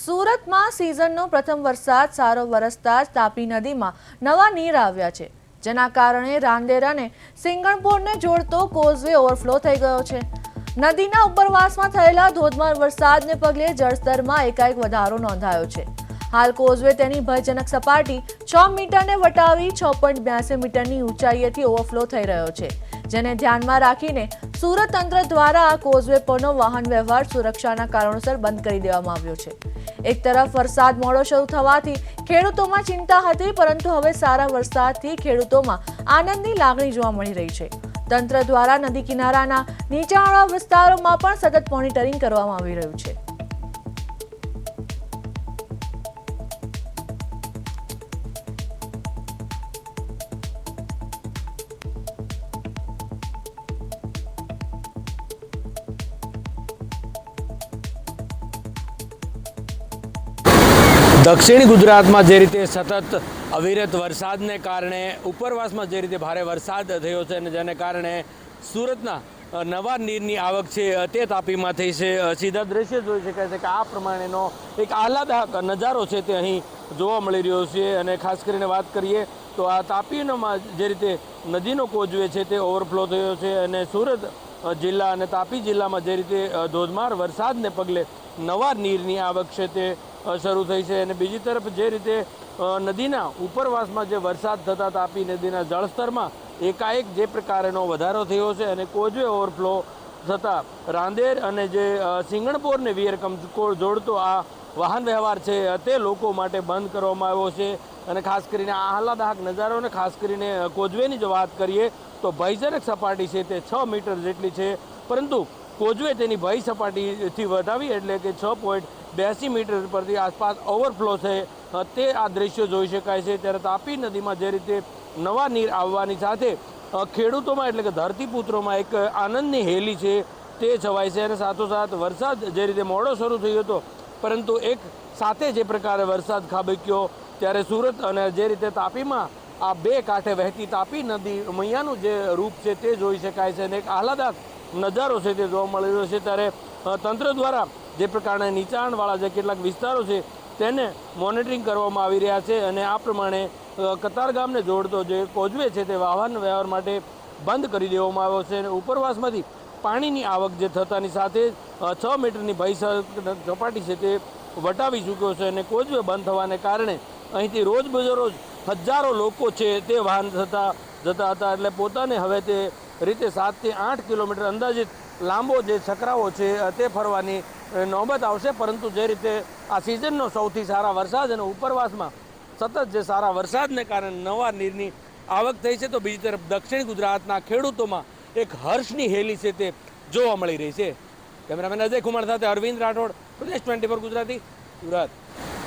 સુરતમાં સિઝનનો પ્રથમ વરસાદ સારો વરસતા જ તાપી નદીમાં નવા નીર આવ્યા છે, જેના કારણે રાંદેર અને સિંગણપોરને જોડતો કોઝવે ઓવરફ્લો થઈ ગયો છે। નદીના ઉપરવાસમાં થયેલા ધોધમાર વરસાદને પગલે જળસ્તરમાં એકાએક વધારો નોંધાયો છે। હાલ કોઝવે તેની ભયજનક સપાટી 6 મીટરને વટાવી 6.82 મીટરની ઊંચાઈએથી ઓવરફ્લો થઈ રહ્યો છે, જેને ધ્યાનમાં રાખીને સુરત તંત્ર દ્વારા આ કોઝવે પરનો વાહન વ્યવહાર સુરક્ષાના કારણોસર બંધ કરી દેવામાં આવ્યો છે। એક તરફ વરસાદ મોડો શરૂ થવાથી ખેડૂતોમાં ચિંતા હતી, પરંતુ હવે સારા વરસાદથી ખેડૂતોમાં આનંદની લાગણી જોવા મળી રહી છે। તંત્ર દ્વારા નદી કિનારાના નીચાણવાળા વિસ્તારોમાં પણ સતત મોનિટરિંગ કરવામાં આવી રહ્યું છે। દક્ષિણ ગુજરાતમાં જે રીતે સતત અવિરત વરસાદને કારણે ઉપરવાસમાં જે રીતે ભારે વરસાદ થયો છે અને જેને કારણે સુરતના નવા નીરની આવક છે તે તાપીમાં થઈ છે। સીધા દ્રશ્ય જોઈ શકાય છે કે આ પ્રમાણેનો એક આહલાદક નજારો છે તે અહીં જોવા મળી રહ્યો છે। અને ખાસ કરીને વાત કરીએ તો આ તાપીમાં જે રીતે નદીનો કોઝવે છે તે ઓવરફ્લો થયો છે અને સુરત જિલ્લા અને તાપી જિલ્લામાં જે રીતે ધોધમાર વરસાદને પગલે નવા નીરની આવક છે તે શરૂ થઈ છે। અને બીજી તરફ જે રીતે નદીના ઉપરવાસમાં જે વરસાદ થતા તાપી નદીના જળસ્તરમાં એકાએક જે પ્રકારનો વધારો થયો છે અને કોઝવે ઓવરફ્લો થતાં રાંદેર અને જે સિંગણપોરને વિયરકમ જોડતો આ વાહન વ્યવહાર છે તે લોકો માટે બંધ કરવામાં આવ્યો છે। અને ખાસ કરીને આ આહલાદક નજારોને ખાસ કરીને કોઝવેની જો વાત કરીએ તો ભયજનક સપાટી છે તે 6 મીટર જેટલી છે, પરંતુ કોઝવે તેની ભય સપાટીથી વધાવી એટલે કે 6.82 મીટર પરથી આસપાસ ઓવરફ્લો છે તે આ દ્રશ્યો જોઈ શકાય છે। ત્યારે તાપી નદીમાં જે રીતે નવા નીર આવવાની સાથે ખેડૂતોમાં એટલે કે ધરતીપુત્રોમાં એક આનંદની હેલી છે તે છવાય છે। અને સાથોસાથ વરસાદ જે રીતે મોડો શરૂ થયો હતો, પરંતુ એક સાથે જે પ્રકારે વરસાદ ખાબક્યો ત્યારે સુરત અને જે રીતે તાપીમાં આ બે કાંઠે વહેતી તાપી નદી મૈયાનું જે રૂપ છે તે જોઈ શકાય છે અને એક આહલાદક નજારો છે તે જોવા મળી રહ્યો છે। ત્યારે તંત્ર દ્વારા જે પ્રકારના નીચાણવાળા જે કેટલાક વિસ્તારો છે તેને મોનિટરિંગ કરવામાં આવી રહ્યા છે અને આ પ્રમાણે કતારગામને જોડતો જે કોઝવે છે તે વાહન વ્યવહાર માટે બંધ કરી દેવામાં આવ્યો છે। અને ઉપરવાસમાંથી પાણીની આવક જે થતાની સાથે 6 મીટરની ભય સપાટી છે તે વટાવી ચૂક્યો છે અને કોઝવે બંધ થવાને કારણે અહીંથી રોજ હજારો લોકો છે તે વાહન જતા હતા, એટલે પોતાને હવે તે રીતે 7 થી 8 કિલોમીટર અંદાજિત લાંબો જે ચક્રાવો છે તે ફરવાની નોબત આવશે। પરંતુ જે રીતે આ સિઝનનો સૌથી સારા વરસાદ અને ઉપરવાસમાં સતત જે સારા વરસાદને કારણે નવા નીરની આવક થઈ છે, તો બીજી તરફ દક્ષિણ ગુજરાતના ખેડૂતોમાં એક હર્ષની હેલી છે તે જોવા મળી રહી છે। કેમેરામેન અજય કુમાર સાથે અરવિંદ રાઠોડ, પ્રદેશ 24 ગુજરાતી, સુરત।